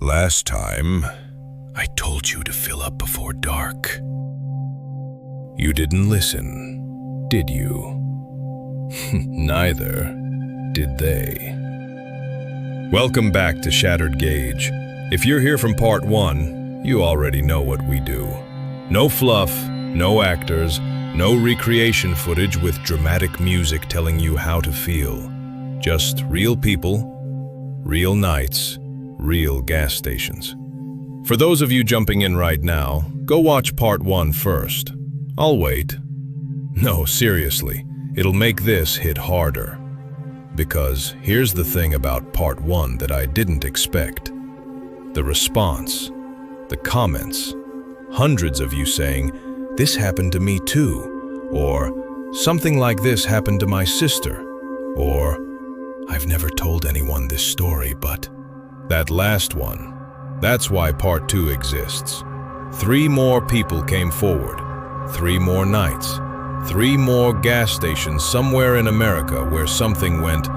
Last time, I told you to fill up before dark. You didn't listen, did you? Neither did they. Welcome back to Shattered Gauge. If you're here from part 1, you already know what we do. No fluff, no actors, no recreation footage with dramatic music telling you how to feel. Just real people, real nights, real gas stations. For those of you jumping in right now, go watch part 1 first. I'll wait. No, seriously, it'll make this hit harder. Because here's the thing about part 1 that I didn't expect. The response, the comments, hundreds of you saying, "This happened to me too," or "Something like this happened to my sister," or "I've never told anyone this story, but..." That last one, that's why part 2 exists. 3 more people came forward, 3 more nights, 3 more gas stations somewhere in America where something went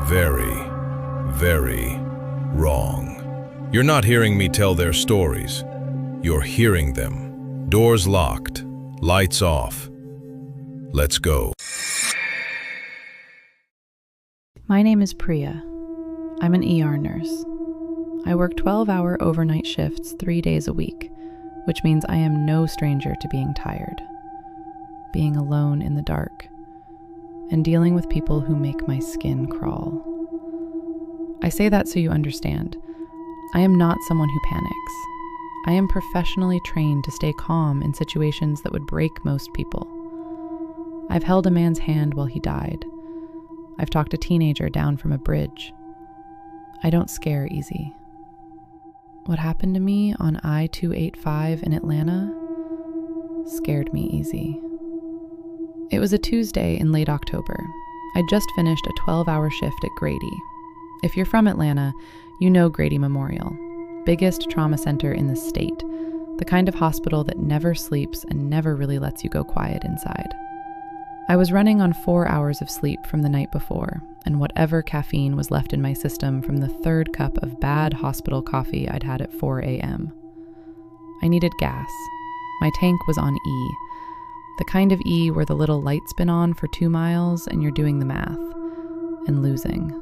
very, very wrong. You're not hearing me tell their stories. You're hearing them. Doors locked, lights off. Let's go. My name is Priya. I'm an ER nurse. I work 12-hour overnight shifts 3 days a week, which means I am no stranger to being tired, being alone in the dark, and dealing with people who make my skin crawl. I say that so you understand. I am not someone who panics. I am professionally trained to stay calm in situations that would break most people. I've held a man's hand while he died. I've talked a teenager down from a bridge. I don't scare easy. What happened to me on I-285 in Atlanta scared me easy. It was a Tuesday in late October. I'd just finished a 12-hour shift at Grady. If you're from Atlanta, you know Grady Memorial, biggest trauma center in the state, the kind of hospital that never sleeps and never really lets you go quiet inside. I was running on 4 hours of sleep from the night before, and whatever caffeine was left in my system from the 3rd cup of bad hospital coffee I'd had at 4 a.m. I needed gas. My tank was on E, the kind of E where the little light's been on for 2 miles and you're doing the math, and losing.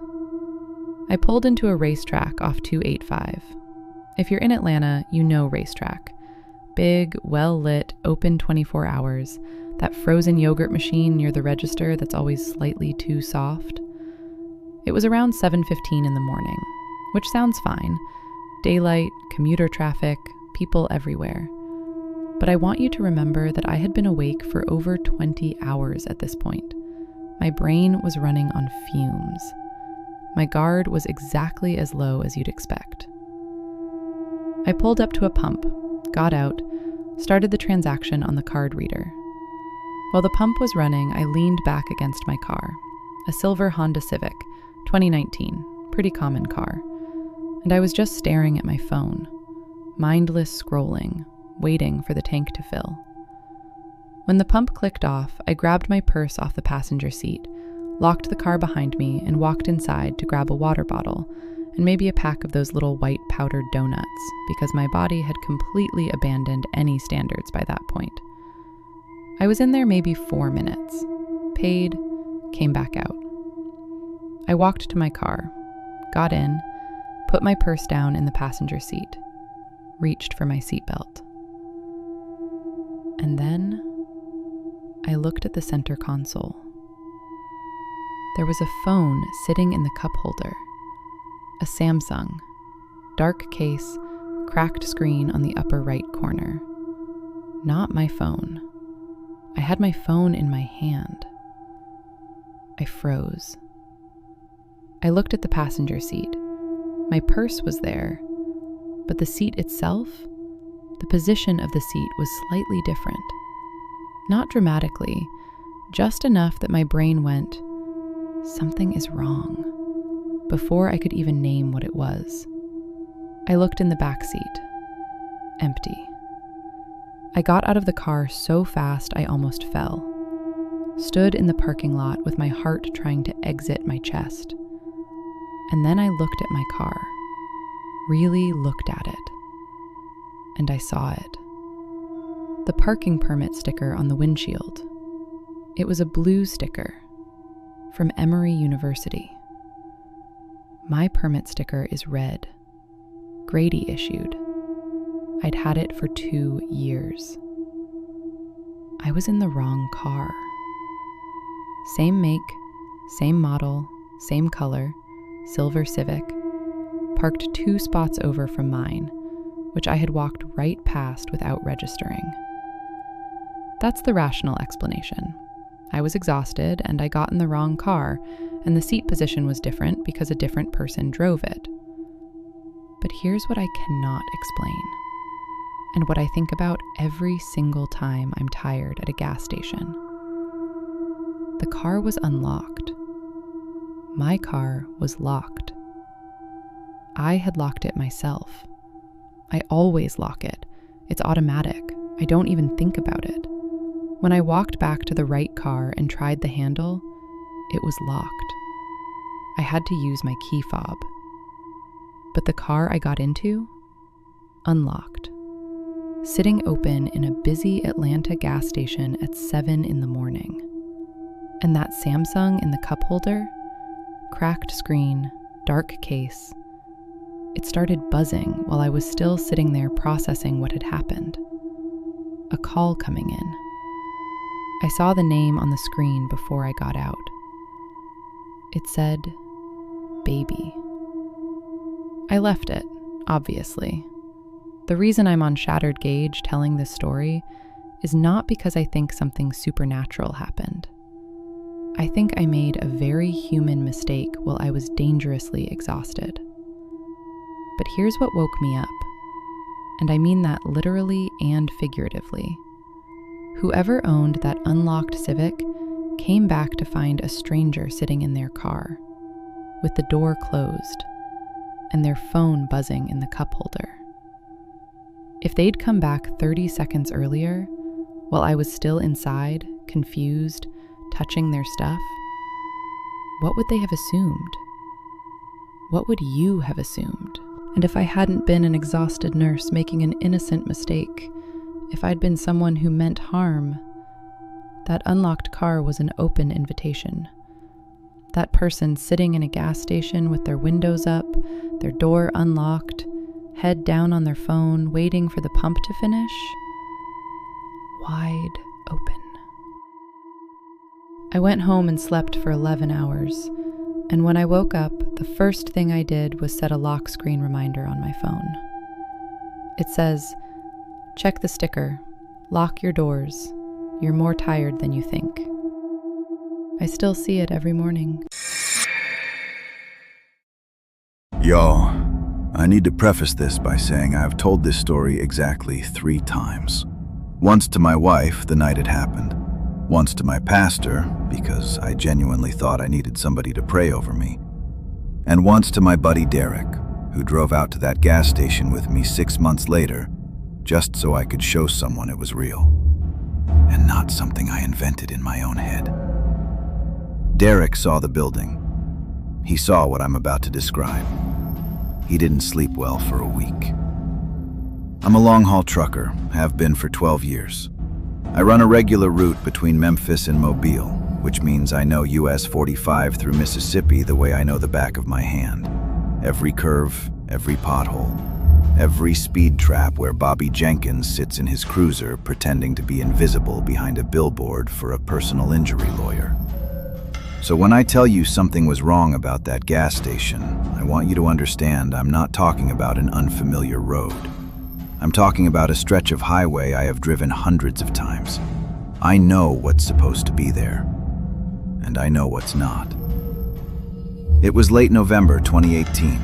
I pulled into a racetrack off 285. If you're in Atlanta, you know racetrack. Big, well-lit, open 24 hours, that frozen yogurt machine near the register that's always slightly too soft. It was around 7:15 in the morning, which sounds fine. Daylight, commuter traffic, people everywhere. But I want you to remember that I had been awake for over 20 hours at this point. My brain was running on fumes. My guard was exactly as low as you'd expect. I pulled up to a pump, got out, started the transaction on the card reader. While the pump was running, I leaned back against my car, a silver Honda Civic, 2019, pretty common car, and I was just staring at my phone, mindless scrolling, waiting for the tank to fill. When the pump clicked off, I grabbed my purse off the passenger seat, locked the car behind me, and walked inside to grab a water bottle and maybe a pack of those little white powdered donuts because my body had completely abandoned any standards by that point. I was in there maybe 4 minutes, paid, came back out. I walked to my car, got in, put my purse down in the passenger seat, reached for my seatbelt. And then I looked at the center console. There was a phone sitting in the cup holder, a Samsung, dark case, cracked screen on the upper right corner. Not my phone. I had my phone in my hand. I froze. I looked at the passenger seat. My purse was there, but the seat itself, the position of the seat was slightly different. Not dramatically, just enough that my brain went, "Something is wrong," before I could even name what it was. I looked in the back seat. Empty. I got out of the car so fast I almost fell. Stood in the parking lot with my heart trying to exit my chest. And then I looked at my car. really looked at it, and I saw it. The parking permit sticker on the windshield. It was a blue sticker from Emory University. My permit sticker is red, Grady issued. I'd had it for 2 years. I was in the wrong car. Same make, same model, same color, silver Civic, parked 2 spots over from mine, which I had walked right past without registering. That's the rational explanation. I was exhausted and I got in the wrong car, and the seat position was different because a different person drove it. But here's what I cannot explain, and what I think about every single time I'm tired at a gas station. The car was unlocked. My car was locked. I had locked it myself. I always lock it. It's automatic. I don't even think about it. When I walked back to the right car and tried the handle, it was locked. I had to use my key fob. But the car I got into, unlocked, sitting open in a busy Atlanta gas station at 7 in the morning. And that Samsung in the cup holder, cracked screen, dark case, it started buzzing while I was still sitting there processing what had happened. A call coming in. I saw the name on the screen before I got out. It said, baby. I left it, obviously. The reason I'm on Shattered Gauge telling this story is not because I think something supernatural happened. I think I made a very human mistake while I was dangerously exhausted. But here's what woke me up, and I mean that literally and figuratively. Whoever owned that unlocked Civic came back to find a stranger sitting in their car, with the door closed, and their phone buzzing in the cup holder. If they'd come back 30 seconds earlier, while I was still inside, confused, touching their stuff, what would they have assumed? What would you have assumed? And if I hadn't been an exhausted nurse making an innocent mistake, if I'd been someone who meant harm, that unlocked car was an open invitation. That person sitting in a gas station with their windows up, their door unlocked, head down on their phone, waiting for the pump to finish, wide open. I went home and slept for 11 hours, and when I woke up, the first thing I did was set a lock screen reminder on my phone. It says, check the sticker, lock your doors, you're more tired than you think. I still see it every morning. Y'all, I need to preface this by saying I've told this story exactly 3 times. Once to my wife the night it happened. Once to my pastor, because I genuinely thought I needed somebody to pray over me. And once to my buddy Derek, who drove out to that gas station with me 6 months later, just so I could show someone it was real, and not something I invented in my own head. Derek saw the building. He saw what I'm about to describe. He didn't sleep well for a week. I'm a long-haul trucker, have been for 12 years. I run a regular route between Memphis and Mobile, which means I know US 45 through Mississippi the way I know the back of my hand. Every curve, every pothole, every speed trap where Bobby Jenkins sits in his cruiser pretending to be invisible behind a billboard for a personal injury lawyer. So when I tell you something was wrong about that gas station, I want you to understand I'm not talking about an unfamiliar road. I'm talking about a stretch of highway I have driven hundreds of times. I know what's supposed to be there, and I know what's not. It was late November 2018,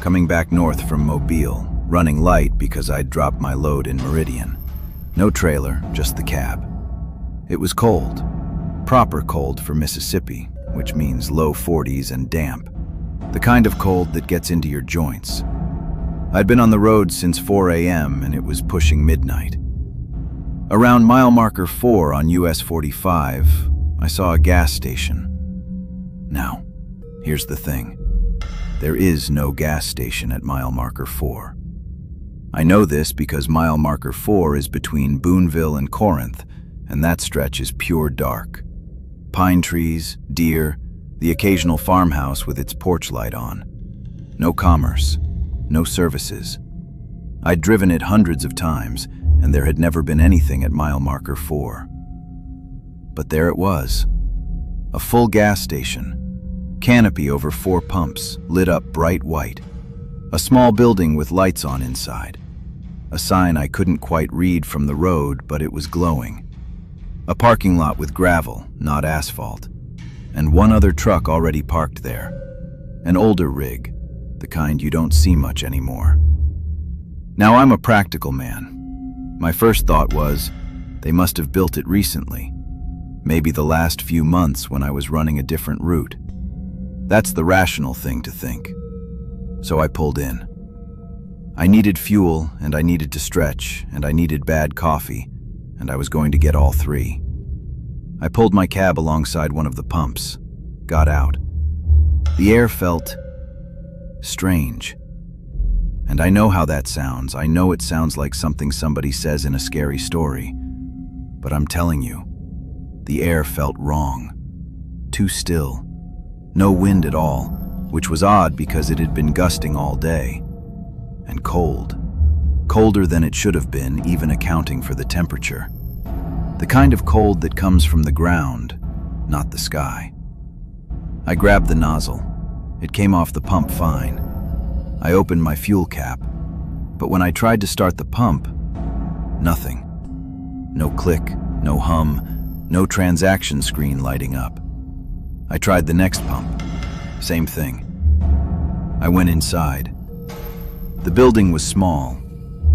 coming back north from Mobile, running light because I'd dropped my load in Meridian. No trailer, just the cab. It was cold, proper cold for Mississippi, which means low 40s and damp. The kind of cold that gets into your joints. I'd been on the road since 4 a.m. and it was pushing midnight. Around mile marker 4 on US 45, I saw a gas station. Now, here's the thing. There is no gas station at mile marker 4. I know this because mile marker 4 is between Boonville and Corinth, and that stretch is pure dark. Pine trees, deer, the occasional farmhouse with its porch light on. No commerce, no services. I'd driven it hundreds of times, and there had never been anything at mile marker 4. But there it was. A full gas station. Canopy over 4 pumps, lit up bright white. A small building with lights on inside. A sign I couldn't quite read from the road, but it was glowing. A parking lot with gravel, not asphalt. And one other truck already parked there. An older rig, the kind you don't see much anymore. Now I'm a practical man. My first thought was, they must have built it recently. Maybe the last few months when I was running a different route. That's the rational thing to think. So I pulled in. I needed fuel, and I needed to stretch, and I needed bad coffee, and I was going to get all 3. I pulled my cab alongside one of the pumps, got out. The air felt strange. And I know how that sounds. I know it sounds like something somebody says in a scary story. But I'm telling you, the air felt wrong. Too still. No wind at all, which was odd because it had been gusting all day. And cold. Colder than it should have been, even accounting for the temperature. The kind of cold that comes from the ground, not the sky. I grabbed the nozzle. It came off the pump fine. I opened my fuel cap, but when I tried to start the pump, nothing. No click, no hum, no transaction screen lighting up. I tried the next pump. Same thing. I went inside. The building was small,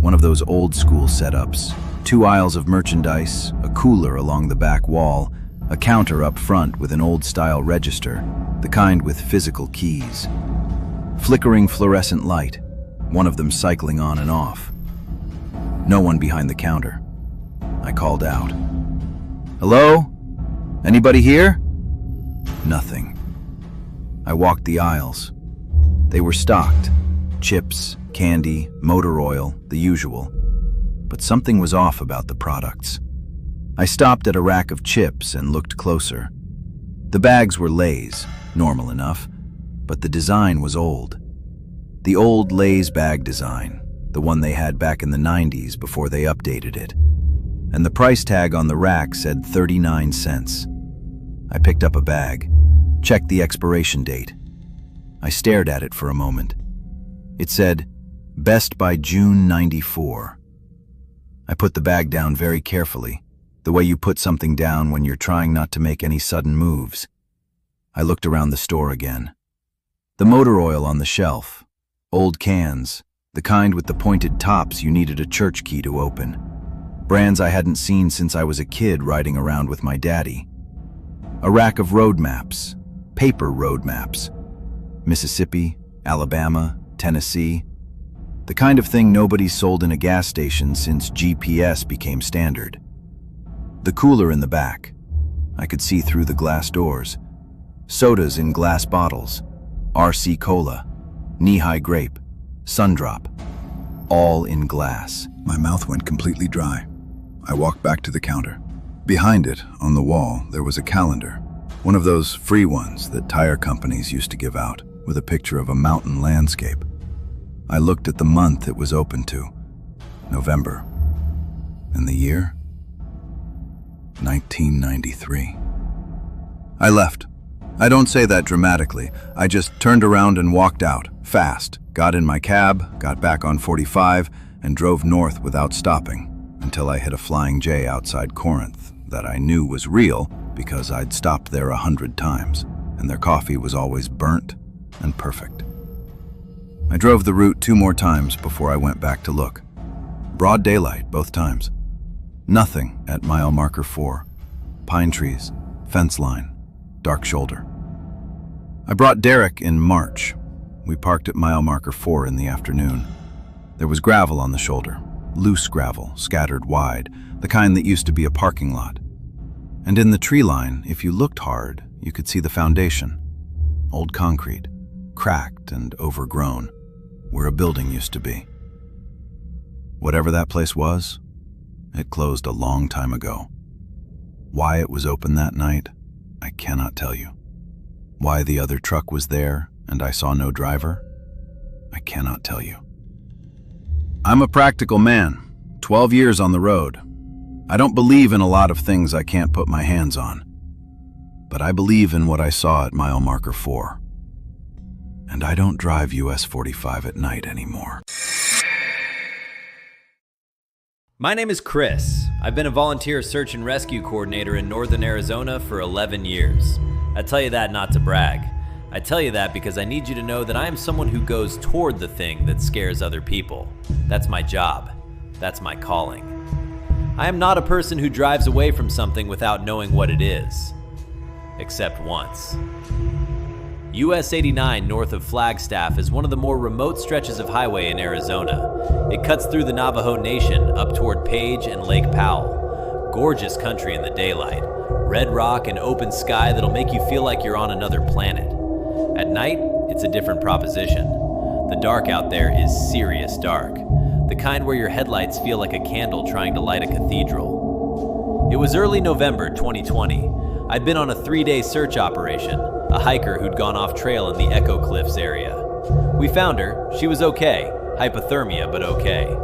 one of those old school setups. 2 aisles of merchandise, a cooler along the back wall, a counter up front with an old-style register, the kind with physical keys. Flickering fluorescent light, one of them cycling on and off. No one behind the counter. I called out. "Hello? Anybody here?" Nothing. I walked the aisles. They were stocked. Chips, candy, motor oil, the usual. But something was off about the products. I stopped at a rack of chips and looked closer. The bags were Lay's, normal enough, but the design was old. The old Lay's bag design, the one they had back in the 90s before they updated it. And the price tag on the rack said 39 cents. I picked up a bag, checked the expiration date. I stared at it for a moment. It said, "Best by June 94. I put the bag down very carefully, the way you put something down when you're trying not to make any sudden moves. I looked around the store again. The motor oil on the shelf, old cans, the kind with the pointed tops you needed a church key to open. Brands I hadn't seen since I was a kid riding around with my daddy. A rack of road maps, paper road maps. Mississippi, Alabama, Tennessee. The kind of thing nobody's sold in a gas station since GPS became standard. The cooler in the back. I could see through the glass doors. Sodas in glass bottles. RC Cola, knee-high grape, Sundrop. All in glass. My mouth went completely dry. I walked back to the counter. Behind it, on the wall, there was a calendar. One of those free ones that tire companies used to give out, with a picture of a mountain landscape. I looked at the month it was open to. November. And the year? 1993. I left. I don't say that dramatically. I just turned around and walked out, fast, got in my cab, got back on 45, and drove north without stopping, until I hit a Flying J outside Corinth that I knew was real because I'd stopped there 100 times, and their coffee was always burnt and perfect. I drove the route 2 more times before I went back to look. Broad daylight both times. Nothing at mile marker 4. Pine trees, fence line, dark shoulder. I brought Derek in March. We parked at mile marker 4 in the afternoon. There was gravel on the shoulder, loose gravel, scattered wide, the kind that used to be a parking lot. And in the tree line, if you looked hard, you could see the foundation. Old concrete, cracked and overgrown, where a building used to be. Whatever that place was, it closed a long time ago. Why it was open that night, I cannot tell you. Why the other truck was there and I saw no driver, I cannot tell you. I'm a practical man, 12 years on the road. I don't believe in a lot of things I can't put my hands on. But I believe in what I saw at mile marker 4. And I don't drive US 45 at night anymore. My name is Chris. I've been a volunteer search and rescue coordinator in northern Arizona for 11 years. I tell you that not to brag. I tell you that because I need you to know that I am someone who goes toward the thing that scares other people. That's my job. That's my calling. I am not a person who drives away from something without knowing what it is. Except once. US 89 north of Flagstaff is one of the more remote stretches of highway in Arizona. It cuts through the Navajo Nation up toward Page and Lake Powell. Gorgeous country in the daylight. Red rock and open sky that'll make you feel like you're on another planet. At night, it's a different proposition. The dark out there is serious dark. The kind where your headlights feel like a candle trying to light a cathedral. It was early November 2020. I'd been on a 3-day search operation, a hiker who'd gone off trail in the Echo Cliffs area. We found her. She was okay. Hypothermia, but okay.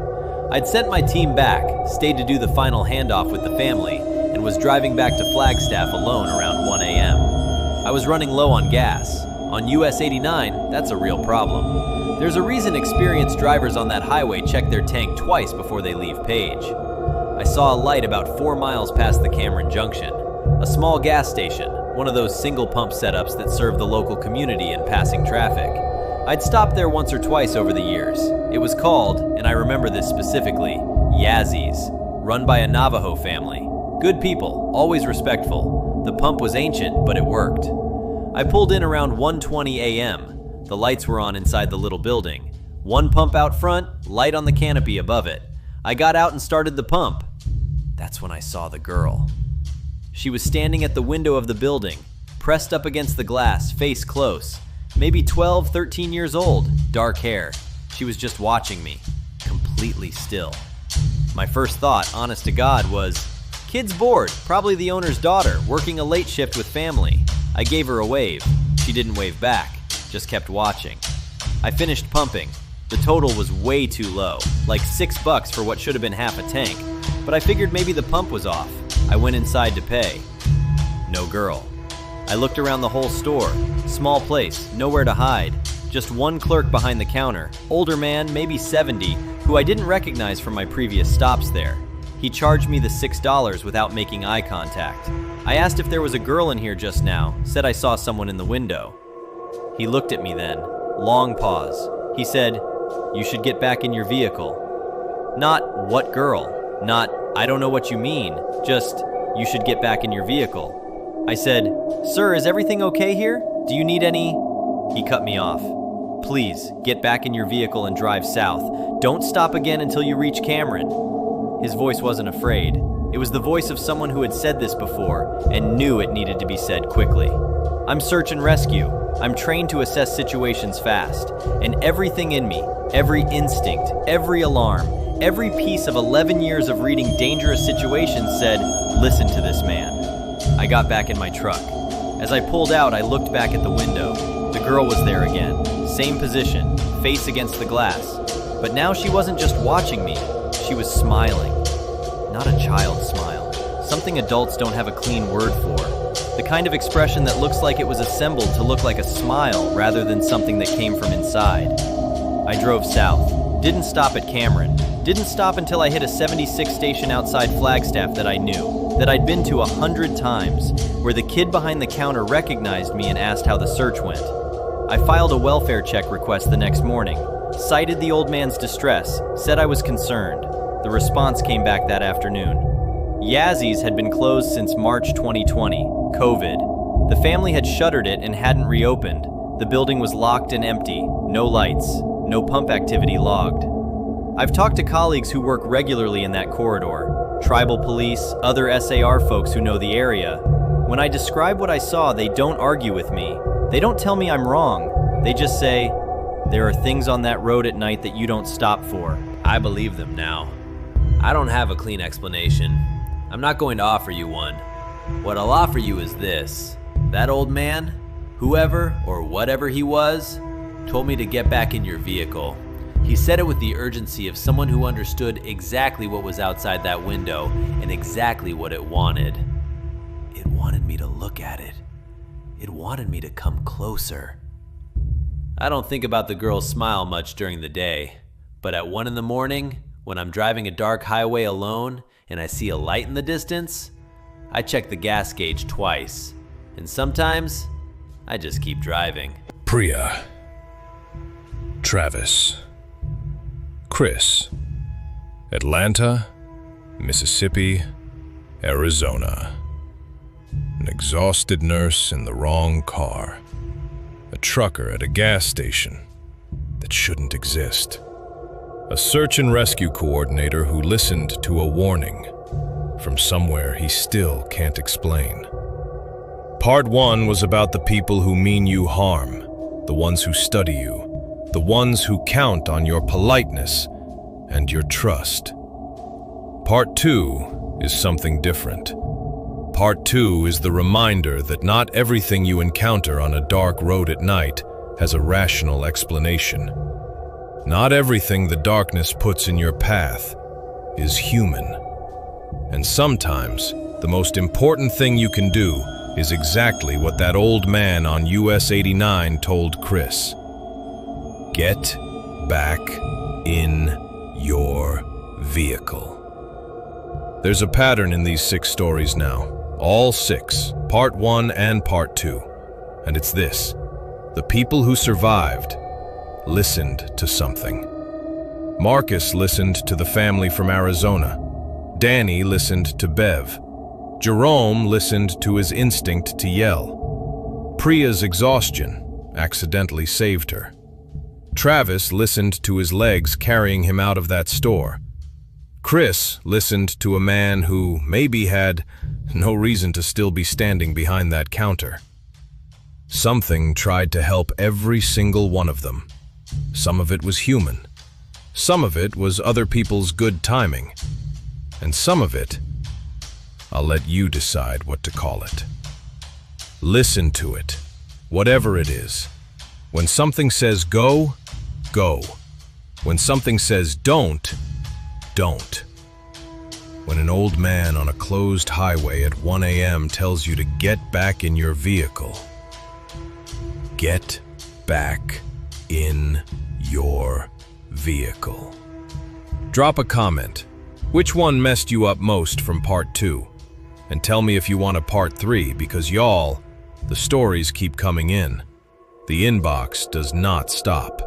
I'd sent my team back, stayed to do the final handoff with the family, and was driving back to Flagstaff alone around 1 a.m. I was running low on gas. On US 89, that's a real problem. There's a reason experienced drivers on that highway check their tank twice before they leave Page. I saw a light about 4 miles past the Cameron Junction. A small gas station, one of those single pump setups that serve the local community and passing traffic. I'd stopped there once or twice over the years. It was called, and I remember this specifically, Yazzi's, run by a Navajo family. Good people, always respectful. The pump was ancient, but it worked. I pulled in around 1:20 a.m. The lights were on inside the little building. One pump out front, light on the canopy above it. I got out and started the pump. That's when I saw the girl. She was standing at the window of the building, pressed up against the glass, face close. Maybe 12, 13 years old, dark hair. She was just watching me, completely still. My first thought, honest to God, was, kid's bored, probably the owner's daughter, working a late shift with family. I gave her a wave. She didn't wave back, just kept watching. I finished pumping. The total was way too low, like $6 for what should have been half a tank, but I figured maybe the pump was off. I went inside to pay. No girl. I looked around the whole store. Small place, nowhere to hide. Just one clerk behind the counter, older man, maybe 70, who I didn't recognize from my previous stops there. He charged me the $6 without making eye contact. I asked if there was a girl in here just now, said I saw someone in the window. He looked at me then, long pause. He said, "You should get back in your vehicle." Not, "What girl?" Not, "I don't know what you mean." Just, "You should get back in your vehicle." I said, "Sir, is everything okay here? Do you need any?" He cut me off. "Please, get back in your vehicle and drive south. Don't stop again until you reach Cameron." His voice wasn't afraid. It was the voice of someone who had said this before and knew it needed to be said quickly. I'm search and rescue. I'm trained to assess situations fast. And everything in me, every instinct, every alarm, every piece of 11 years of reading dangerous situations said, listen to this man. I got back in my truck. As I pulled out, I looked back at the window. The girl was there again. Same position, face against the glass. But now she wasn't just watching me. She was smiling. Not a child's smile. Something adults don't have a clean word for. The kind of expression that looks like it was assembled to look like a smile rather than something that came from inside. I drove south. Didn't stop at Cameron. Didn't stop until I hit a 76 station outside Flagstaff that I knew, that I'd been to 100 times, where the kid behind the counter recognized me and asked how the search went. I filed a welfare check request the next morning, cited the old man's distress, said I was concerned. The response came back that afternoon. Yazzi's had been closed since March 2020, COVID. The family had shuttered it and hadn't reopened. The building was locked and empty, no lights, no pump activity logged. I've talked to colleagues who work regularly in that corridor, tribal police, other SAR folks who know the area. When I describe what I saw, they don't argue with me. They don't tell me I'm wrong. They just say, there are things on that road at night that you don't stop for. I believe them now. I don't have a clean explanation. I'm not going to offer you one. What I'll offer you is this. That old man, whoever or whatever he was, told me to get back in your vehicle. He said it with the urgency of someone who understood exactly what was outside that window and exactly what it wanted. It wanted me to look at it. It wanted me to come closer. I don't think about the girl's smile much during the day, but at 1 a.m, when I'm driving a dark highway alone and I see a light in the distance, I check the gas gauge twice, and sometimes I just keep driving. Priya, Travis, Chris, Atlanta, Mississippi, Arizona. An exhausted nurse in the wrong car. A trucker at a gas station that shouldn't exist. A search and rescue coordinator who listened to a warning from somewhere he still can't explain. Part 1 was about the people who mean you harm, the ones who study you, the ones who count on your politeness and your trust. Part 2 is something different. Part 2 is the reminder that not everything you encounter on a dark road at night has a rational explanation. Not everything the darkness puts in your path is human. And sometimes, the most important thing you can do is exactly what that old man on US 89 told Chris. Get back in your vehicle. There's a pattern in these 6 stories now. All 6, Part 1 and Part 2. And it's this. The people who survived listened to something. Marcus listened to the family from Arizona. Danny listened to Bev. Jerome listened to his instinct to yell. Priya's exhaustion accidentally saved her. Travis listened to his legs carrying him out of that store. Chris listened to a man who maybe had no reason to still be standing behind that counter. Something tried to help every single one of them. Some of it was human. Some of it was other people's good timing. And some of it, I'll let you decide what to call it. Listen to it, whatever it is. When something says go, go. When something says don't, don't. When an old man on a closed highway at 1 a.m. tells you to get back in your vehicle, get back in your vehicle. Drop a comment. Which one messed you up most from Part 2? And tell me if you want a Part 3, because y'all, the stories keep coming in. The inbox does not stop.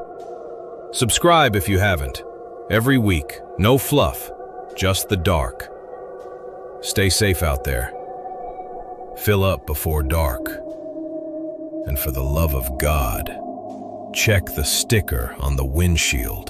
Subscribe if you haven't. Every week, no fluff, just the dark. Stay safe out there. Fill up before dark. And for the love of God, check the sticker on the windshield.